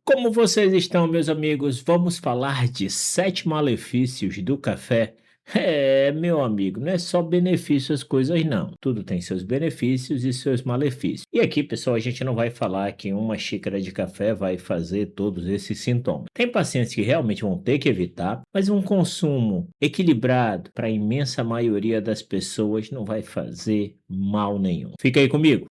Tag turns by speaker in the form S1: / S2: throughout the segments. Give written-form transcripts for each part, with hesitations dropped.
S1: Como vocês estão, meus amigos? Vamos falar de 7 malefícios do café? Meu amigo, não é só benefícios as coisas não. Tudo tem seus benefícios e seus malefícios. E aqui, pessoal, a gente não vai falar que uma xícara de café vai fazer todos esses sintomas. Tem pacientes que realmente vão ter que evitar, mas um consumo equilibrado para a imensa maioria das pessoas não vai fazer mal nenhum. Fica aí comigo.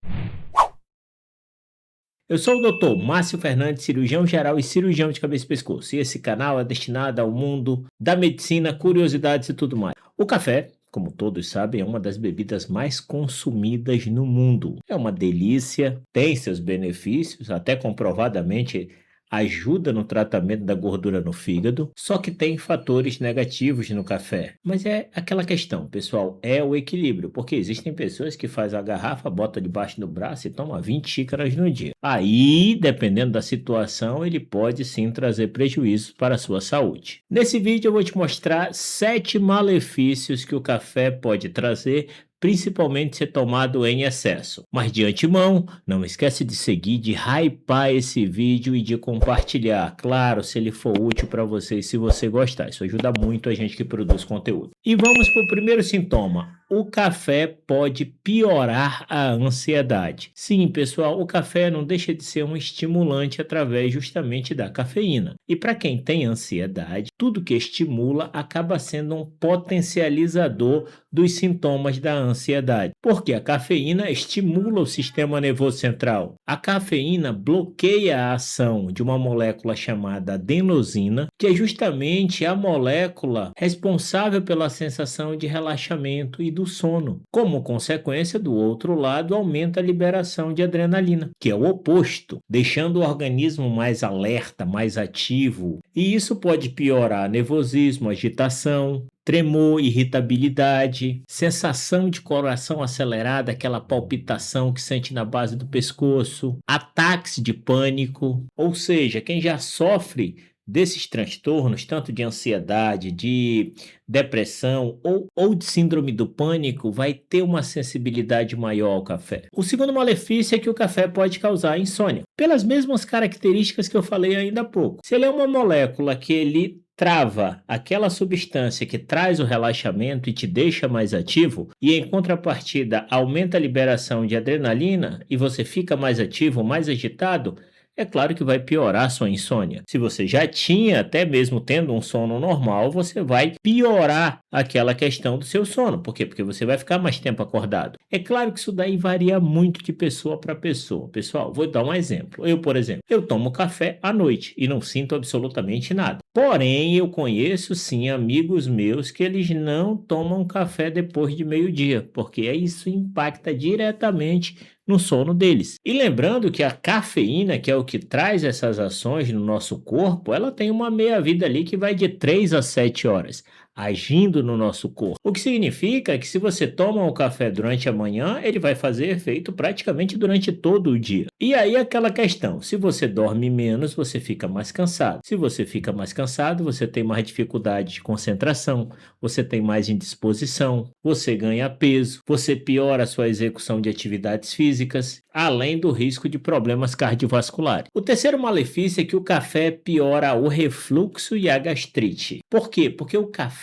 S1: Eu sou o Dr. Márcio Fernandes, cirurgião geral e cirurgião de cabeça e pescoço, e esse canal é destinado ao mundo da medicina, curiosidades e tudo mais. O café, como todos sabem, é uma das bebidas mais consumidas no mundo. É uma delícia, tem seus benefícios, até comprovadamente ajuda no tratamento da gordura no fígado, só que tem fatores negativos no café. Mas é aquela questão, pessoal, é o equilíbrio, porque existem pessoas que fazem a garrafa, bota debaixo do braço e toma 20 xícaras no dia. Aí, dependendo da situação, ele pode sim trazer prejuízos para a sua saúde. Nesse vídeo eu vou te mostrar 7 malefícios que o café pode trazer, principalmente se tomado em excesso. Mas de antemão, não esquece de seguir, de hypar esse vídeo e de compartilhar, claro, se ele for útil para você e se você gostar. Isso ajuda muito a gente que produz conteúdo. E vamos para o primeiro sintoma. O café pode piorar a ansiedade. Sim, pessoal, o café não deixa de ser um estimulante através justamente da cafeína. E para quem tem ansiedade, tudo que estimula acaba sendo um potencializador dos sintomas da ansiedade, porque a cafeína estimula o sistema nervoso central. A cafeína bloqueia a ação de uma molécula chamada adenosina, que é justamente a molécula responsável pela sensação de relaxamento e do sono. Como consequência, do outro lado, aumenta a liberação de adrenalina, que é o oposto, deixando o organismo mais alerta, mais ativo. E isso pode piorar nervosismo, agitação, tremor, irritabilidade, sensação de coração acelerado, aquela palpitação que sente na base do pescoço, ataques de pânico. Ou seja, quem já sofre desses transtornos, tanto de ansiedade, de depressão ou de síndrome do pânico, vai ter uma sensibilidade maior ao café. O segundo malefício é que o café pode causar insônia, pelas mesmas características que eu falei ainda há pouco. Se ele é uma molécula que ele trava aquela substância que traz o relaxamento e te deixa mais ativo, e em contrapartida aumenta a liberação de adrenalina e você fica mais ativo, mais agitado, é claro que vai piorar a sua insônia. Se você já tinha, até mesmo tendo um sono normal, você vai piorar aquela questão do seu sono. Por quê? Porque você vai ficar mais tempo acordado. É claro que isso daí varia muito de pessoa para pessoa. Pessoal, vou dar um exemplo. Eu, por exemplo, eu tomo café à noite e não sinto absolutamente nada. Porém, eu conheço sim amigos meus que eles não tomam café depois de meio-dia, porque isso impacta diretamente no sono deles. E lembrando que a cafeína, que é o que traz essas ações no nosso corpo, ela tem uma meia-vida ali que vai de 3 a 7 horas agindo no nosso corpo. O que significa que se você toma o café durante a manhã, ele vai fazer efeito praticamente durante todo o dia. E aí aquela questão, se você dorme menos, você fica mais cansado. Se você fica mais cansado, você tem mais dificuldade de concentração, você tem mais indisposição, você ganha peso, você piora a sua execução de atividades físicas, além do risco de problemas cardiovasculares. O terceiro malefício é que o café piora o refluxo e a gastrite. Por quê? Porque o café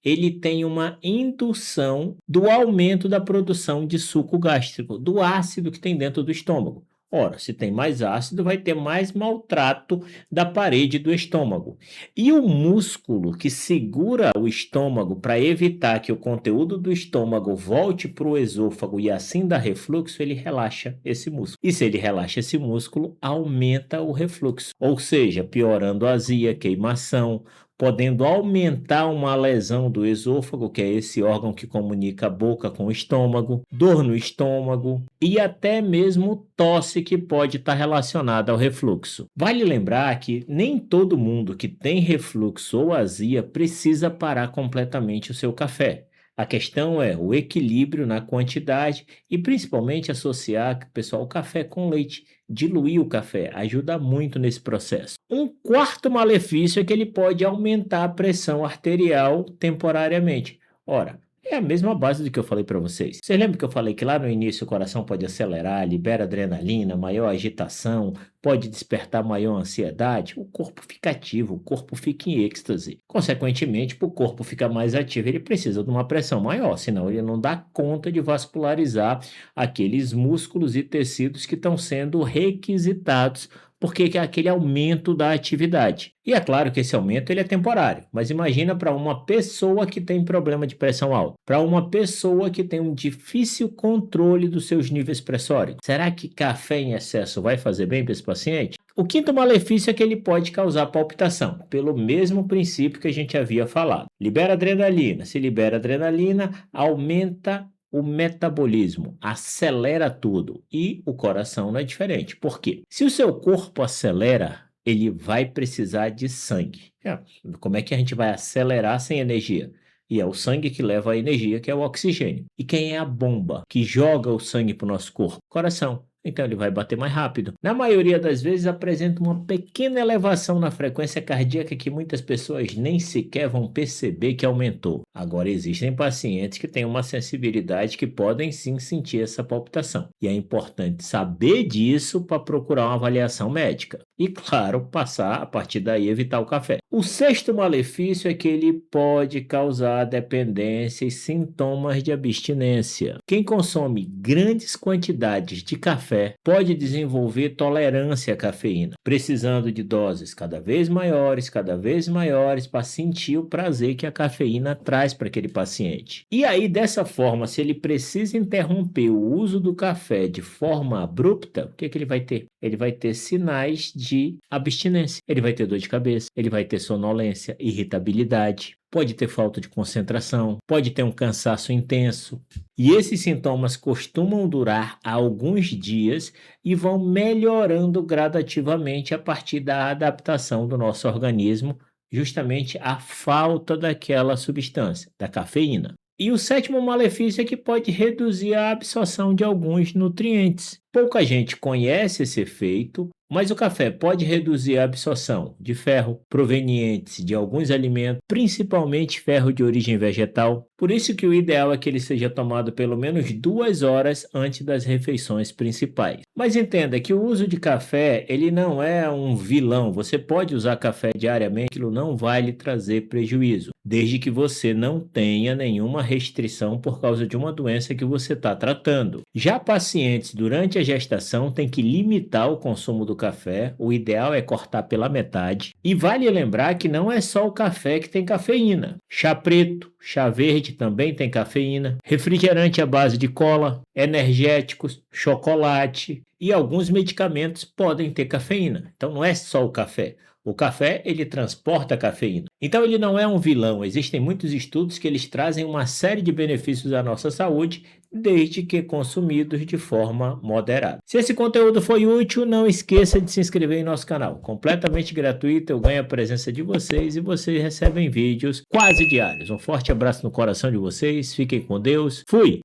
S1: ele tem uma indução do aumento da produção de suco gástrico, do ácido que tem dentro do estômago. Ora, se tem mais ácido, vai ter mais maltrato da parede do estômago. E o músculo que segura o estômago para evitar que o conteúdo do estômago volte para o esôfago e assim dá refluxo, ele relaxa esse músculo. E se ele relaxa esse músculo, aumenta o refluxo. Ou seja, piorando a azia, queimação, podendo aumentar uma lesão do esôfago, que é esse órgão que comunica a boca com o estômago, dor no estômago e até mesmo tosse que pode estar relacionada ao refluxo. Vale lembrar que nem todo mundo que tem refluxo ou azia precisa parar completamente o seu café. A questão é o equilíbrio na quantidade e principalmente associar, pessoal, o café com leite. Diluir o café ajuda muito nesse processo. Um quarto malefício é que ele pode aumentar a pressão arterial temporariamente. Ora, É a mesma base do que eu falei para vocês. Vocês lembram que eu falei que lá no início o coração pode acelerar, libera adrenalina, maior agitação, pode despertar maior ansiedade? O corpo fica ativo, o corpo fica em êxtase. Consequentemente, para o corpo ficar mais ativo, ele precisa de uma pressão maior, senão ele não dá conta de vascularizar aqueles músculos e tecidos que estão sendo requisitados porque é aquele aumento da atividade. E é claro que esse aumento ele é temporário, mas imagina para uma pessoa que tem problema de pressão alta, para uma pessoa que tem um difícil controle dos seus níveis pressóricos. Será que café em excesso vai fazer bem para esse paciente? O quinto malefício é que ele pode causar palpitação, pelo mesmo princípio que a gente havia falado. Libera adrenalina. Se libera adrenalina, aumenta o metabolismo, acelera tudo e o coração não é diferente. Por quê? Se o seu corpo acelera, ele vai precisar de sangue. Como é que a gente vai acelerar sem energia? E é o sangue que leva a energia, que é o oxigênio. E quem é a bomba que joga o sangue para o nosso corpo? Coração. Então ele vai bater mais rápido. Na maioria das vezes apresenta uma pequena elevação na frequência cardíaca que muitas pessoas nem sequer vão perceber que aumentou. Agora existem pacientes que têm uma sensibilidade que podem sim sentir essa palpitação. E é importante saber disso para procurar uma avaliação médica. E claro, passar a partir daí evitar o café. O sexto malefício é que ele pode causar dependência e sintomas de abstinência. Quem consome grandes quantidades de café pode desenvolver tolerância à cafeína, precisando de doses cada vez maiores para sentir o prazer que a cafeína traz para aquele paciente. E aí, dessa forma, se ele precisa interromper o uso do café de forma abrupta, o que ele vai ter? Ele vai ter sinais de abstinência. Ele vai ter dor de cabeça, ele vai ter sonolência, irritabilidade, pode ter falta de concentração, pode ter um cansaço intenso. E esses sintomas costumam durar alguns dias e vão melhorando gradativamente a partir da adaptação do nosso organismo, justamente à falta daquela substância, da cafeína. E o sétimo malefício é que pode reduzir a absorção de alguns nutrientes. Pouca gente conhece esse efeito, mas o café pode reduzir a absorção de ferro provenientes de alguns alimentos, principalmente ferro de origem vegetal. Por isso que o ideal é que ele seja tomado pelo menos 2 horas antes das refeições principais. Mas entenda que o uso de café, ele não é um vilão. Você pode usar café diariamente, aquilo não vai lhe trazer prejuízo, desde que você não tenha nenhuma restrição por causa de uma doença que você está tratando. Já pacientes durante a gestação têm que limitar o consumo do café, o ideal é cortar pela metade. E vale lembrar que não é só o café que tem cafeína. Chá preto, chá verde também tem cafeína, refrigerante à base de cola, energéticos, chocolate e alguns medicamentos podem ter cafeína. Então não é só o café. O café, ele transporta a cafeína. Então ele não é um vilão. Existem muitos estudos que eles trazem uma série de benefícios à nossa saúde, desde que consumidos de forma moderada. Se esse conteúdo foi útil, não esqueça de se inscrever em nosso canal. Completamente gratuito, eu ganho a presença de vocês e vocês recebem vídeos quase diários. Um forte abraço no coração de vocês, fiquem com Deus, fui!